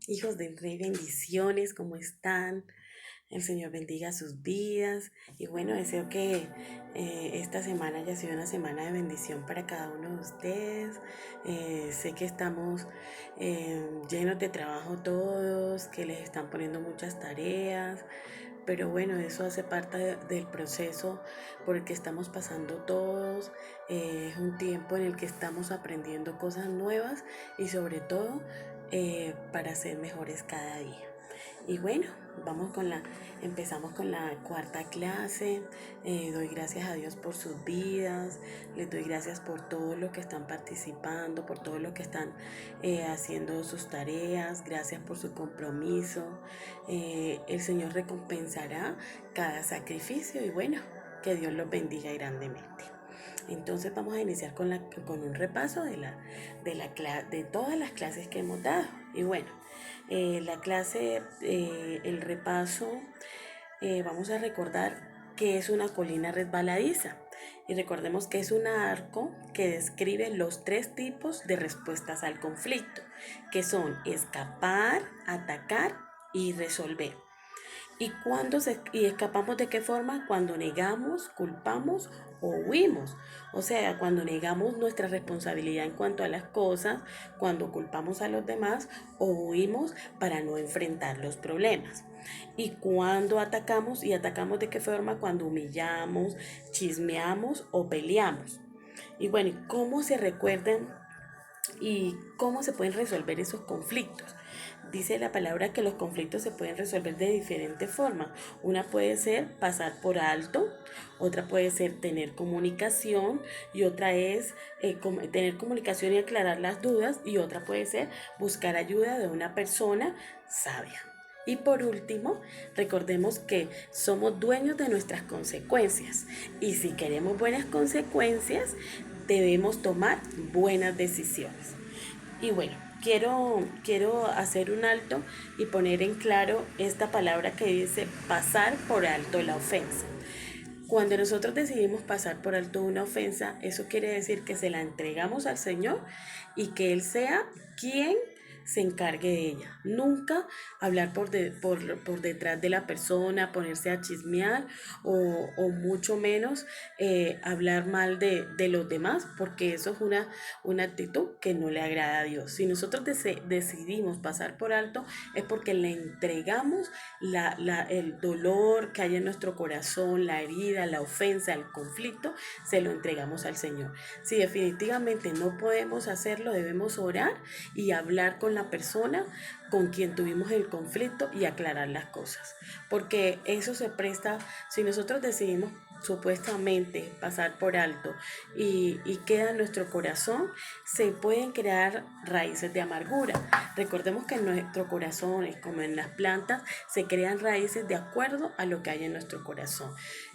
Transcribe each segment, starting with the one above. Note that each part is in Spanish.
Hijos del Rey, bendiciones, ¿cómo están? El Señor bendiga sus vidas. Y bueno, deseo que esta semana haya sido una semana de bendición para cada uno de ustedes. Sé que estamos llenos de trabajo todos, que les están poniendo muchas tareas, pero bueno, eso hace parte del proceso por el que estamos pasando todos. Es un tiempo en el que estamos aprendiendo cosas nuevas y sobre todo para ser mejores cada día. Y bueno, empezamos con la cuarta clase. Doy gracias a Dios por sus vidas, les doy gracias por todos los que están participando, por todos los que están haciendo sus tareas, gracias por su compromiso. El Señor recompensará cada sacrificio y bueno, que Dios los bendiga grandemente. Entonces vamos a iniciar con un repaso de todas las clases que hemos dado. Y bueno, el repaso, vamos a recordar que es una colina resbaladiza. Y recordemos que es un arco que describe los 3 tipos de respuestas al conflicto, que son escapar, atacar y resolver. ¿Y escapamos de qué forma? Cuando negamos, culpamos o huimos. O sea, cuando negamos nuestra responsabilidad en cuanto a las cosas, cuando culpamos a los demás o huimos para no enfrentar los problemas. Y cuando atacamos, ¿y atacamos de qué forma? Cuando humillamos, chismeamos o peleamos. Y bueno, ¿cómo se recuerdan y cómo se pueden resolver esos conflictos? Dice la palabra que los conflictos se pueden resolver de diferentes formas. Una puede ser pasar por alto, otra puede ser tener comunicación y otra es tener comunicación y aclarar las dudas y otra puede ser buscar ayuda de una persona sabia. Y por último, recordemos que somos dueños de nuestras consecuencias y si queremos buenas consecuencias, debemos tomar buenas decisiones. Y bueno, quiero hacer un alto y poner en claro esta palabra que dice pasar por alto la ofensa. Cuando nosotros decidimos pasar por alto una ofensa, eso quiere decir que se la entregamos al Señor y que Él sea quien se encargue de ella. Nunca hablar por detrás de la persona, ponerse a chismear o mucho menos hablar mal de los demás, porque eso es una actitud que no le agrada a Dios. Si nosotros decidimos pasar por alto, es porque le entregamos el dolor que hay en nuestro corazón, la herida, la ofensa, el conflicto, se lo entregamos al Señor. Si definitivamente no podemos hacerlo, debemos orar y hablar con la persona con quien tuvimos el conflicto y aclarar las cosas. Porque eso se presta, si nosotros decidimos supuestamente pasar por alto y queda en nuestro corazón, se pueden crear raíces de amargura. Recordemos que en nuestro corazón, como en las plantas, se crean raíces de acuerdo a lo que hay en nuestro corazón.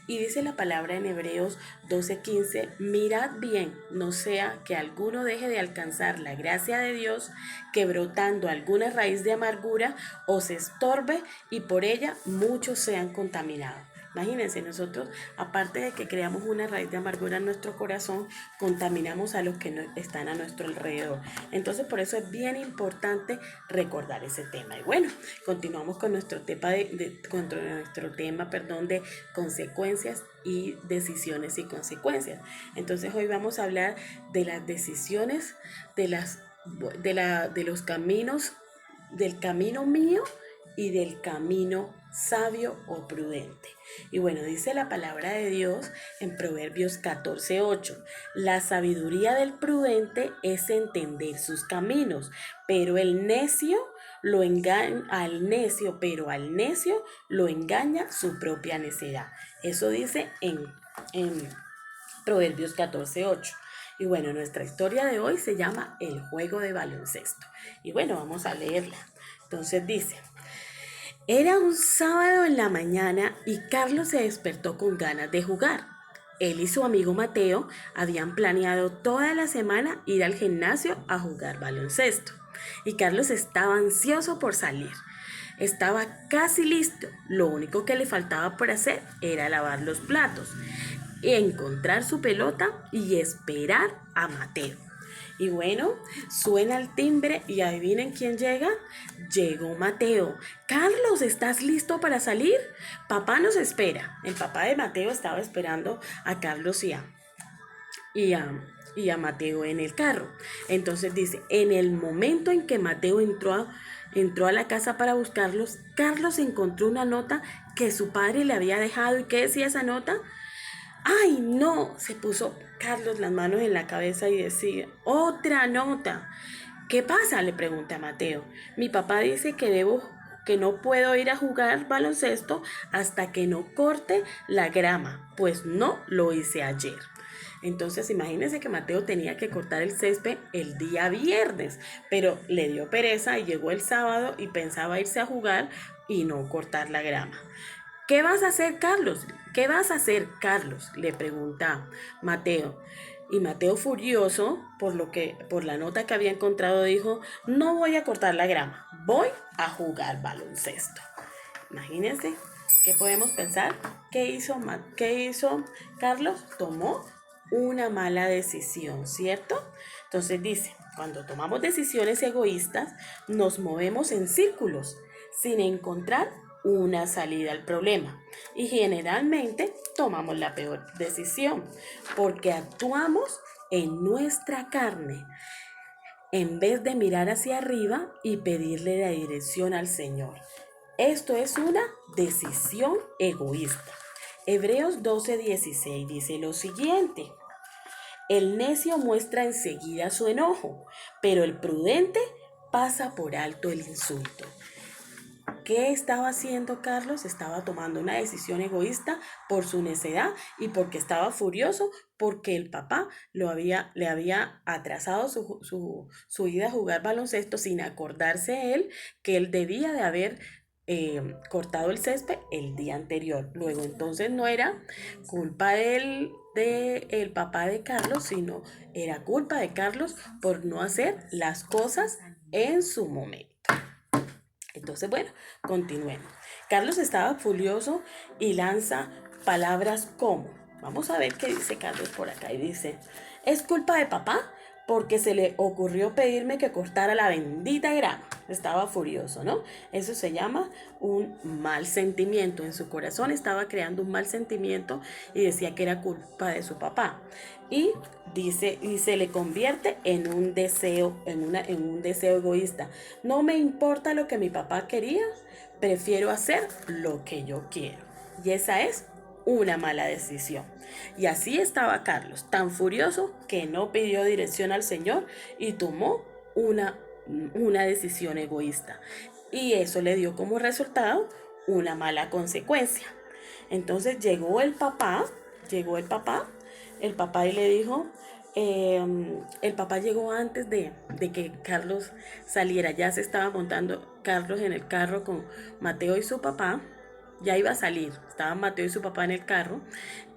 Y dice la palabra en Hebreos 12:15, mirad bien, no sea que alguno deje de alcanzar la gracia de Dios, que brotando alguna raíz de amargura os estorbe y por ella muchos sean contaminados. Imagínense, nosotros, aparte de que creamos una raíz de amargura en nuestro corazón, contaminamos a los que no están a nuestro alrededor. Entonces, por eso es bien importante recordar ese tema. Y bueno, continuamos con nuestro tema de consecuencias y decisiones y consecuencias. Entonces, hoy vamos a hablar de las decisiones, de los caminos, del camino mío y del camino sabio o prudente. Y bueno, dice la palabra de Dios en Proverbios 14:8, la sabiduría del prudente es entender sus caminos, pero al necio lo engaña su propia necedad. Eso dice en Proverbios 14:8. Y bueno, nuestra historia de hoy se llama El juego de baloncesto. Y bueno, vamos a leerla. Entonces dice, era un sábado en la mañana y Carlos se despertó con ganas de jugar. Él y su amigo Mateo habían planeado toda la semana ir al gimnasio a jugar baloncesto. Y Carlos estaba ansioso por salir. Estaba casi listo. Lo único que le faltaba por hacer era lavar los platos, encontrar su pelota y esperar a Mateo. Y bueno, suena el timbre y adivinen quién llega. Llegó Mateo. Carlos, ¿estás listo para salir? Papá nos espera. El papá de Mateo estaba esperando a Carlos y a, y a Mateo en el carro. Entonces dice, en el momento en que Mateo entró a la casa para buscarlos, Carlos encontró una nota que su padre le había dejado. ¿Y qué decía esa nota? ¡Ay, no! Se puso Carlos las manos en la cabeza y decía, ¡otra nota! ¿Qué pasa?, le pregunta a Mateo. Mi papá dice que no puedo ir a jugar baloncesto hasta que no corte la grama, pues no lo hice ayer. Entonces imagínense que Mateo tenía que cortar el césped el día viernes, pero le dio pereza y llegó el sábado y pensaba irse a jugar y no cortar la grama. ¿Qué vas a hacer, Carlos? ¿Qué vas a hacer, Carlos?, le pregunta Mateo. Y Mateo, furioso por la nota que había encontrado, dijo, no voy a cortar la grama, voy a jugar baloncesto. Imagínense, ¿qué podemos pensar? ¿Qué hizo Carlos? Tomó una mala decisión, ¿cierto? Entonces dice, cuando tomamos decisiones egoístas, nos movemos en círculos sin encontrar una salida al problema y generalmente tomamos la peor decisión porque actuamos en nuestra carne en vez de mirar hacia arriba y pedirle la dirección al Señor. Esto es una decisión egoísta. Hebreos 12:16 dice lo siguiente: el necio muestra enseguida su enojo, pero el prudente pasa por alto el insulto. ¿Qué estaba haciendo Carlos? Estaba tomando una decisión egoísta por su necedad y porque estaba furioso porque el papá le había atrasado su ida a jugar baloncesto sin acordarse él que él debía de haber cortado el césped el día anterior. Luego entonces no era culpa del papá de Carlos, sino era culpa de Carlos por no hacer las cosas en su momento. Entonces, bueno, continuemos. Carlos estaba furioso y lanza palabras como, vamos a ver qué dice Carlos por acá y dice, es culpa de papá porque se le ocurrió pedirme que cortara la bendita grama. Estaba furioso, ¿no? Eso se llama un mal sentimiento. En su corazón estaba creando un mal sentimiento y decía que era culpa de su papá. Y dice, y se le convierte en un deseo, en un deseo egoísta. No me importa lo que mi papá quería, prefiero hacer lo que yo quiero. Y esa es una mala decisión. Y así estaba Carlos, tan furioso que no pidió dirección al Señor y tomó una decisión egoísta. Y eso le dio como resultado una mala consecuencia. Entonces llegó el papá y le dijo, el papá llegó antes de que Carlos saliera, ya se estaba montando Carlos en el carro con Mateo y su papá, ya iba a salir, estaban Mateo y su papá en el carro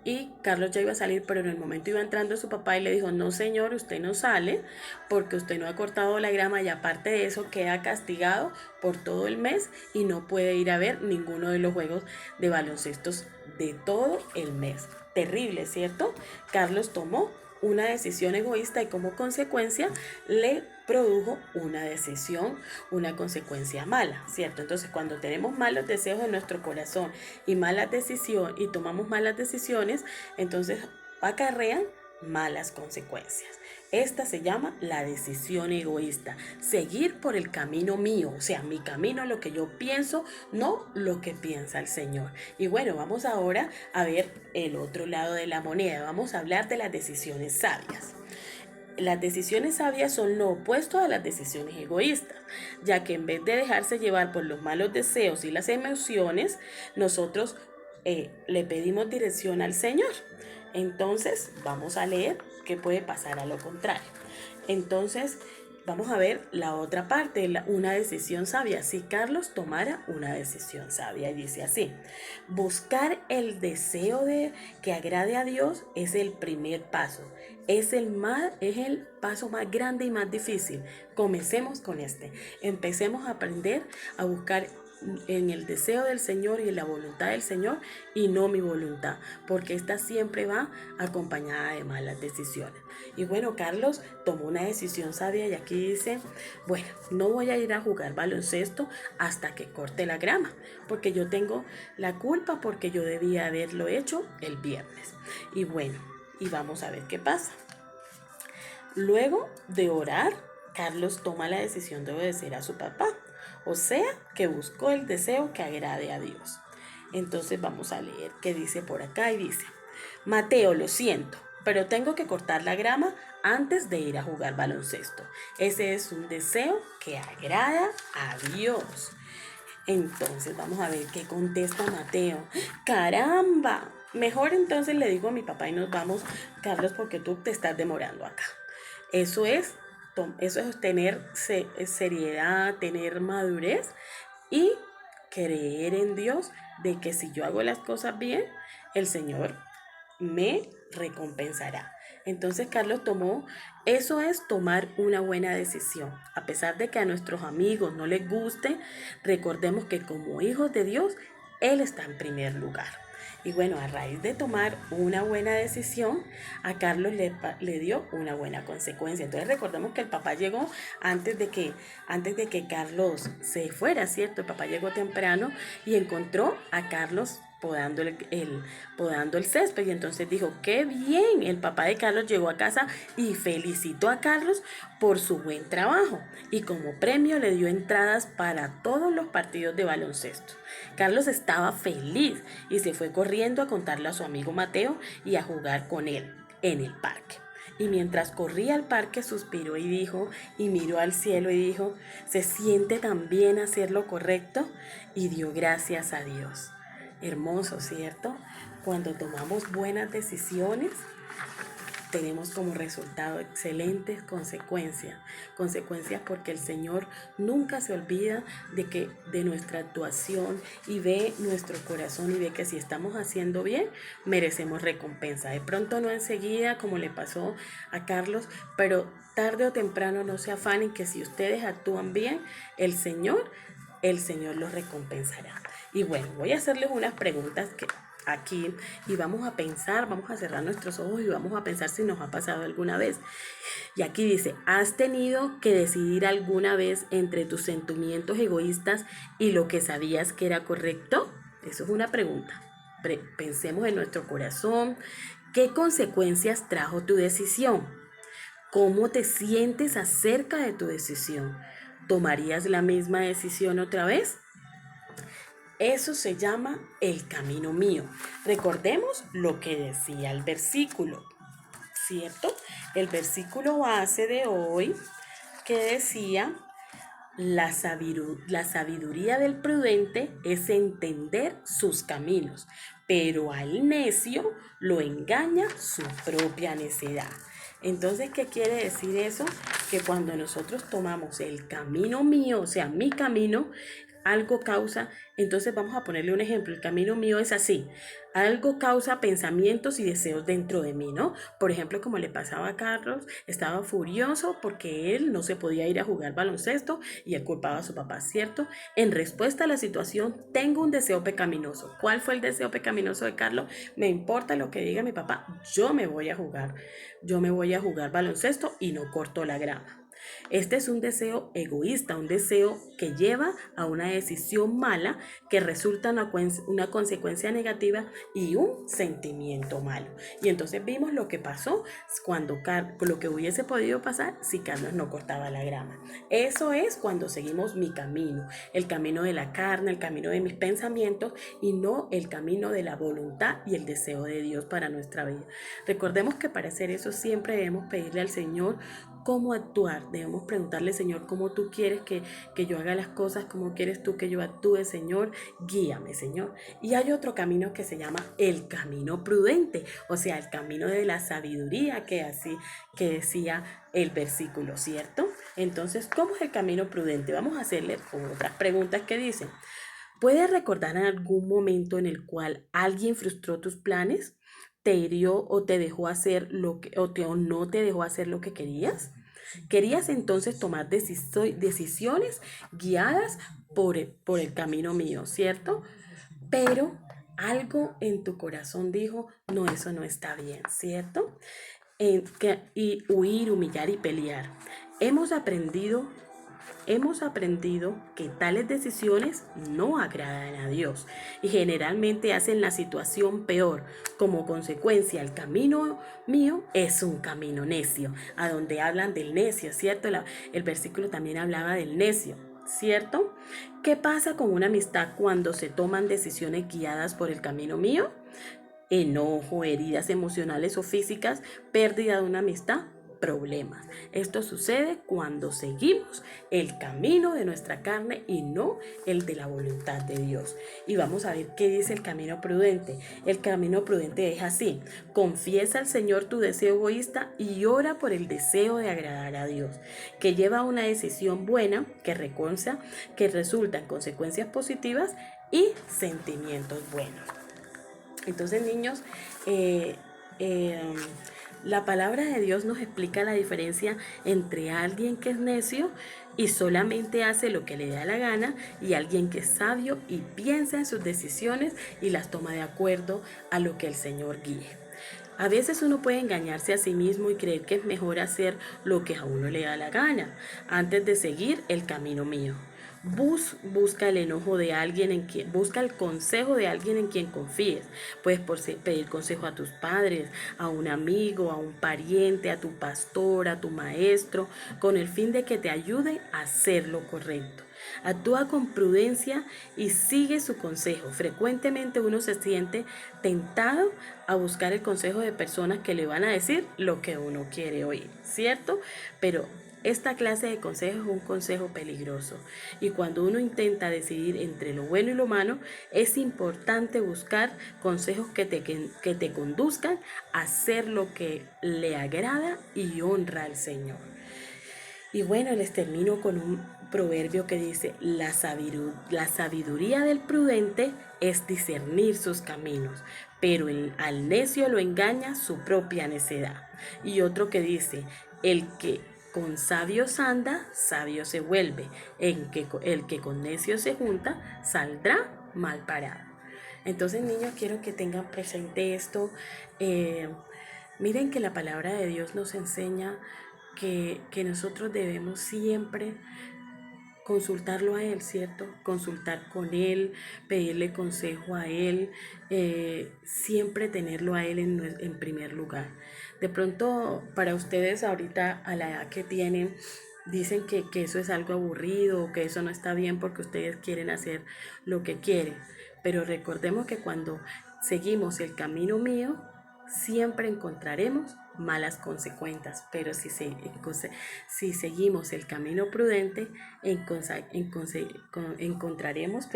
y Carlos ya iba a salir, pero en el momento iba entrando su papá y le dijo, no señor, usted no sale porque usted no ha cortado la grama y aparte de eso queda castigado por todo el mes y no puede ir a ver ninguno de los juegos de baloncestos de todo el mes. Terrible, ¿cierto? Carlos tomó una decisión egoísta y como consecuencia le produjo una consecuencia mala, ¿cierto? Entonces, cuando tenemos malos deseos en nuestro corazón y tomamos malas decisiones, entonces acarrean malas consecuencias. Esta se llama la decisión egoísta, seguir por el camino mío, o sea, mi camino, lo que yo pienso, no lo que piensa el Señor. Y bueno, vamos ahora a ver el otro lado de la moneda, vamos a hablar de las decisiones sabias. Las decisiones sabias son lo opuesto a las decisiones egoístas, ya que en vez de dejarse llevar por los malos deseos y las emociones, nosotros le pedimos dirección al Señor. Entonces, vamos a leer qué puede pasar a lo contrario. Entonces, vamos a ver la otra parte, una decisión sabia. Si Carlos tomara una decisión sabia, y dice así: buscar el deseo de que agrade a Dios es el primer paso. Es el paso más grande y más difícil. Comencemos con este. Empecemos a aprender a buscar en el deseo del Señor y en la voluntad del Señor y no mi voluntad, porque esta siempre va acompañada de malas decisiones. Y bueno, Carlos tomó una decisión sabia y aquí dice, bueno, no voy a ir a jugar baloncesto hasta que corte la grama, porque yo tengo la culpa porque yo debía haberlo hecho el viernes. Y bueno, y vamos a ver qué pasa. Luego de orar, Carlos toma la decisión de obedecer a su papá, o sea, que buscó el deseo que agrade a Dios. Entonces vamos a leer qué dice por acá y dice, Mateo, lo siento, pero tengo que cortar la grama antes de ir a jugar baloncesto. Ese es un deseo que agrada a Dios. Entonces vamos a ver qué contesta Mateo. ¡Caramba! Mejor entonces le digo a mi papá y nos vamos, Carlos, porque tú te estás demorando acá. Eso es, eso es tener seriedad, tener madurez y creer en Dios de que si yo hago las cosas bien, el Señor me recompensará. Entonces Carlos tomó, eso es tomar una buena decisión. A pesar de que a nuestros amigos no les guste, recordemos que como hijos de Dios, Él está en primer lugar. Y bueno, a raíz de tomar una buena decisión, a Carlos le dio una buena consecuencia. Entonces recordemos que el papá llegó antes de que Carlos se fuera, ¿cierto? El papá llegó temprano y encontró a Carlos podando el césped y entonces dijo, qué bien, el papá de Carlos llegó a casa y felicitó a Carlos por su buen trabajo y como premio le dio entradas para todos los partidos de baloncesto. Carlos estaba feliz y se fue corriendo a contarle a su amigo Mateo y a jugar con él en el parque. Y mientras corría al parque suspiró y dijo, y miró al cielo y dijo, ¿se siente tan bien hacer lo correcto? Y dio gracias a Dios. Hermoso, ¿cierto? Cuando tomamos buenas decisiones, tenemos como resultado excelentes consecuencias. Consecuencias porque el Señor nunca se olvida de nuestra actuación y ve nuestro corazón y ve que si estamos haciendo bien, merecemos recompensa. De pronto no enseguida, como le pasó a Carlos, pero tarde o temprano no se afanen que si ustedes actúan bien, el Señor los recompensará. Y bueno, voy a hacerles unas preguntas aquí y vamos a pensar, vamos a cerrar nuestros ojos y vamos a pensar si nos ha pasado alguna vez. Y aquí dice, ¿has tenido que decidir alguna vez entre tus sentimientos egoístas y lo que sabías que era correcto? Eso es una pregunta. Pensemos en nuestro corazón. ¿Qué consecuencias trajo tu decisión? ¿Cómo te sientes acerca de tu decisión? ¿Tomarías la misma decisión otra vez? Eso se llama el camino mío. Recordemos lo que decía el versículo, ¿cierto? El versículo base de hoy que decía, la sabiduría del prudente es entender sus caminos, pero al necio lo engaña su propia necedad. Entonces, ¿qué quiere decir eso? Que cuando nosotros tomamos el camino mío, o sea, mi camino, algo causa, entonces vamos a ponerle un ejemplo, el camino mío es así, algo causa pensamientos y deseos dentro de mí, ¿no? Por ejemplo, como le pasaba a Carlos, estaba furioso porque él no se podía ir a jugar baloncesto y él culpaba a su papá, ¿cierto? En respuesta a la situación, tengo un deseo pecaminoso. ¿Cuál fue el deseo pecaminoso de Carlos? Me importa lo que diga mi papá, yo me voy a jugar baloncesto y no corto la grama. Este es un deseo egoísta, un deseo que lleva a una decisión mala que resulta una consecuencia negativa y un sentimiento malo. Y entonces vimos lo que pasó lo que hubiese podido pasar si Carlos no cortaba la grama. Eso es cuando seguimos mi camino, el camino de la carne, el camino de mis pensamientos y no el camino de la voluntad y el deseo de Dios para nuestra vida. Recordemos que para hacer eso siempre debemos pedirle al Señor cómo actuar. Debemos preguntarle, Señor, cómo tú quieres que yo haga las cosas, cómo quieres tú que yo actúe, Señor, guíame, Señor. Y hay otro camino que se llama el camino prudente, o sea, el camino de la sabiduría que decía el versículo, ¿cierto? Entonces, ¿cómo es el camino prudente? Vamos a hacerle otras preguntas que dicen, ¿puedes recordar en algún momento en el cual alguien frustró tus planes? ¿Te hirió o te dejó hacer o no te dejó hacer lo que querías? Querías entonces tomar decisiones guiadas por el camino mío, ¿cierto? Pero algo en tu corazón dijo, no, eso no está bien, ¿cierto? Y huir, humillar y pelear. Hemos aprendido Hemos aprendido que tales decisiones no agradan a Dios y generalmente hacen la situación peor. Como consecuencia, el camino mío es un camino necio, a donde hablan del necio, ¿cierto? El versículo también hablaba del necio, ¿cierto? ¿Qué pasa con una amistad cuando se toman decisiones guiadas por el camino mío? Enojo, heridas emocionales o físicas, pérdida de una amistad, problemas. Esto sucede cuando seguimos el camino de nuestra carne y no el de la voluntad de Dios. Y vamos a ver qué dice el camino prudente. El camino prudente es así: confiesa al Señor tu deseo egoísta y ora por el deseo de agradar a Dios, que lleva a una decisión buena que resulta en consecuencias positivas y sentimientos buenos. Entonces, niños, eh, eh, la palabra de Dios nos explica la diferencia entre alguien que es necio y solamente hace lo que le da la gana, y alguien que es sabio y piensa en sus decisiones y las toma de acuerdo a lo que el Señor guíe. A veces uno puede engañarse a sí mismo y creer que es mejor hacer lo que a uno le da la gana antes de seguir el camino mío. Busca el enojo de alguien busca el consejo de alguien en quien confíes. Puedes pedir consejo a tus padres, a un amigo, a un pariente, a tu pastor, a tu maestro, con el fin de que te ayude a hacer lo correcto. Actúa con prudencia y sigue su consejo. Frecuentemente uno se siente tentado a buscar el consejo de personas que le van a decir lo que uno quiere oír, ¿cierto? Pero esta clase de consejo es un consejo peligroso, y cuando uno intenta decidir entre lo bueno y lo malo, es importante buscar consejos que te conduzcan a hacer lo que le agrada y honra al Señor. Y bueno, les termino con un proverbio que dice: la sabiduría del prudente es discernir sus caminos, pero al necio lo engaña su propia necedad. Y otro que dice: el que con sabios anda, sabio se vuelve. El que con necios se junta, saldrá mal parado. Entonces, niños, quiero que tengan presente esto. Eh, Miren que la palabra de Dios nos enseña que nosotros debemos siempre consultarlo a Él, ¿cierto? Consultar con Él, pedirle consejo a Él, siempre tenerlo a Él en primer lugar. De pronto, para ustedes ahorita, a la edad que tienen, dicen que eso es algo aburrido, que eso no está bien porque ustedes quieren hacer lo que quieren. Pero recordemos que cuando seguimos el camino mío, siempre encontraremos malas consecuencias, pero si seguimos el camino prudente, encontraremos,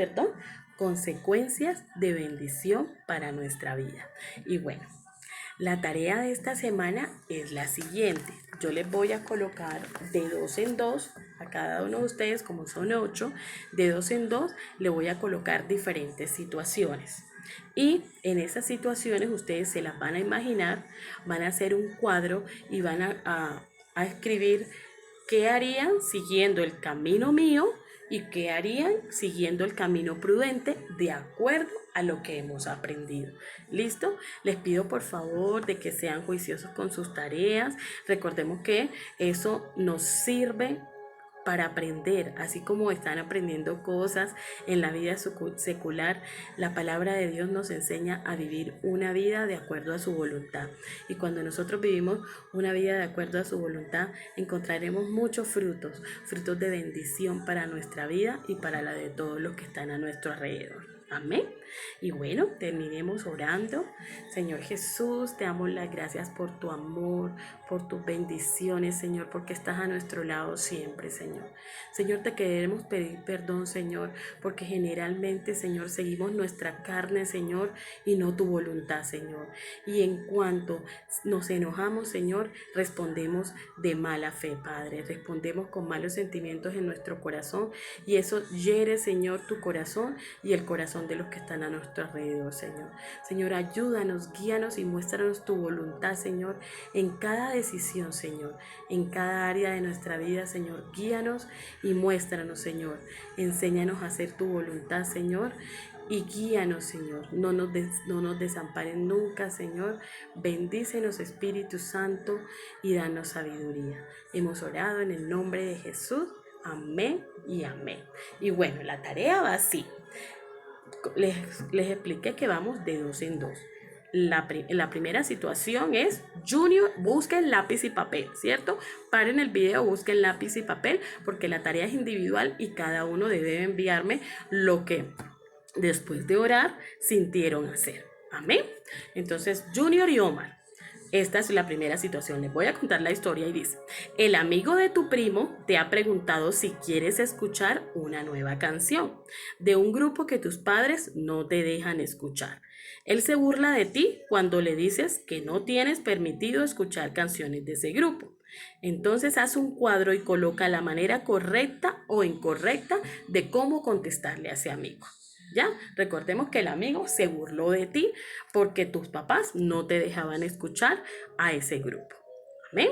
consecuencias de bendición para nuestra vida. Y bueno, la tarea de esta semana es la siguiente. Yo les voy a colocar de 2 en 2 a cada uno de ustedes, como son 8, de 2 en 2 le voy a colocar diferentes situaciones. Y en esas situaciones ustedes se las van a imaginar, van a hacer un cuadro y van a escribir qué harían siguiendo el camino mío y qué harían siguiendo el camino prudente de acuerdo a lo que hemos aprendido. ¿Listo? Les pido por favor de que sean juiciosos con sus tareas. Recordemos que eso nos sirve para aprender, así como están aprendiendo cosas en la vida secular. La palabra de Dios nos enseña a vivir una vida de acuerdo a su voluntad. Y cuando nosotros vivimos una vida de acuerdo a su voluntad, encontraremos muchos frutos, frutos de bendición para nuestra vida y para la de todos los que están a nuestro alrededor. Amén. Y bueno, terminemos orando. Señor Jesús, te damos las gracias por tu amor, por tus bendiciones, Señor, porque estás a nuestro lado siempre, Señor. Señor, te queremos pedir perdón, Señor, porque generalmente, Señor, seguimos nuestra carne, Señor, y no tu voluntad, Señor. Y en cuanto nos enojamos, Señor, respondemos de mala fe, Padre. Respondemos con malos sentimientos en nuestro corazón, y eso hiere, Señor, tu corazón y el corazón de los que están a nuestro alrededor, Señor. Señor, ayúdanos, guíanos y muéstranos tu voluntad, Señor, en cada decisión, Señor, en cada área de nuestra vida, Señor. Guíanos y muéstranos, Señor. Enséñanos a hacer tu voluntad, Señor. Y guíanos, Señor. No nos desamparen nunca, Señor. Bendícenos, Espíritu Santo, y danos sabiduría. Hemos orado en el nombre de Jesús. Amén y amén. Y bueno, la tarea va así. Les expliqué que vamos de 2 en 2. La primera situación es: Junior, busquen lápiz y papel, ¿cierto? Paren el video, busquen lápiz y papel, porque la tarea es individual y cada uno debe enviarme lo que después de orar sintieron hacer. Amén. Entonces, Junior y Omar, esta es la primera situación. Les voy a contar la historia y dice: el amigo de tu primo te ha preguntado si quieres escuchar una nueva canción de un grupo que tus padres no te dejan escuchar. Él se burla de ti cuando le dices que no tienes permitido escuchar canciones de ese grupo. Entonces haz un cuadro y coloca la manera correcta o incorrecta de cómo contestarle a ese amigo. ¿Ya? Recordemos que el amigo se burló de ti porque tus papás no te dejaban escuchar a ese grupo. ¿Amén?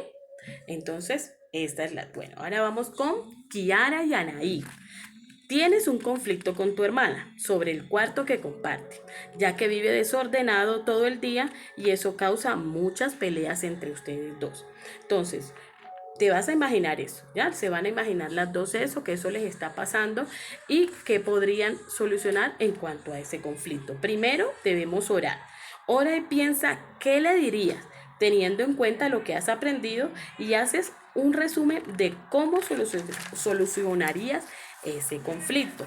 Entonces, esta es la... Bueno, ahora vamos con Kiara y Anaí. Tienes un conflicto con tu hermana sobre el cuarto que comparte, ya que vive desordenado todo el día y eso causa muchas peleas entre ustedes dos. Entonces, te vas a imaginar eso, ¿ya? Se van a imaginar las dos eso, que eso les está pasando y que podrían solucionar en cuanto a ese conflicto. Primero, debemos orar. Ora y piensa qué le dirías, teniendo en cuenta lo que has aprendido, y haces un resumen de cómo solucionarías ese conflicto.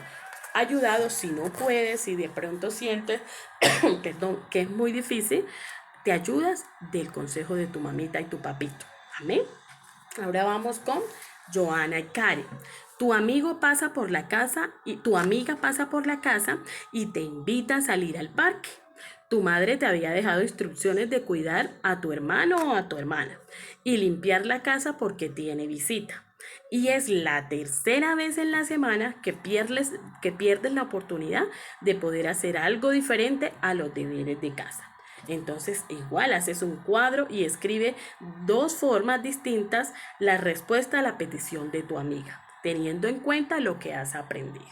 Ayudado, si no puedes, si de pronto sientes que es muy difícil, te ayudas del consejo de tu mamita y tu papito. Amén. Ahora vamos con Joana y Karen. Tu amigo pasa por la casa y tu amiga pasa por la casa y te invita a salir al parque. Tu madre te había dejado instrucciones de cuidar a tu hermano o a tu hermana y limpiar la casa porque tiene visita. Y es la tercera vez en la semana que pierdes la oportunidad de poder hacer algo diferente a los deberes de casa. Entonces, igual haces un cuadro y escribe 2 formas distintas la respuesta a la petición de tu amiga, teniendo en cuenta lo que has aprendido.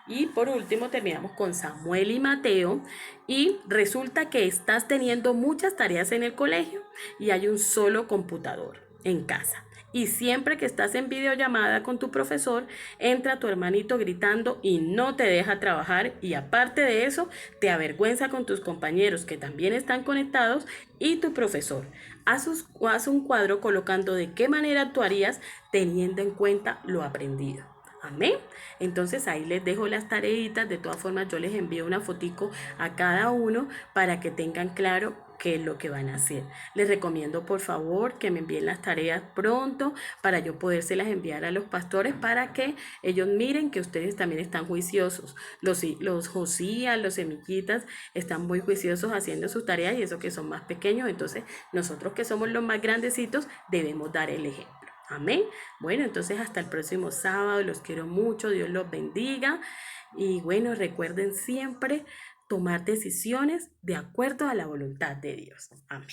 Y por último terminamos con Samuel y Mateo, y resulta que estás teniendo muchas tareas en el colegio y hay un solo computador en casa. Y siempre que estás en videollamada con tu profesor, entra tu hermanito gritando y no te deja trabajar, y aparte de eso, te avergüenza con tus compañeros que también están conectados y tu profesor. Haz un cuadro colocando de qué manera actuarías teniendo en cuenta lo aprendido. Amén. Entonces ahí les dejo las tareitas. De todas formas, yo les envío una fotico a cada uno para que tengan claro qué es lo que van a hacer. Les recomiendo por favor que me envíen las tareas pronto para yo podérselas enviar a los pastores, para que ellos miren que ustedes también están juiciosos. Los Josías, los semillitas están muy juiciosos haciendo sus tareas, y eso que son más pequeños. Entonces nosotros que somos los más grandecitos debemos dar el ejemplo. Amén. Bueno, entonces hasta el próximo sábado. Los quiero mucho. Dios los bendiga. Y bueno, recuerden siempre tomar decisiones de acuerdo a la voluntad de Dios. Amén.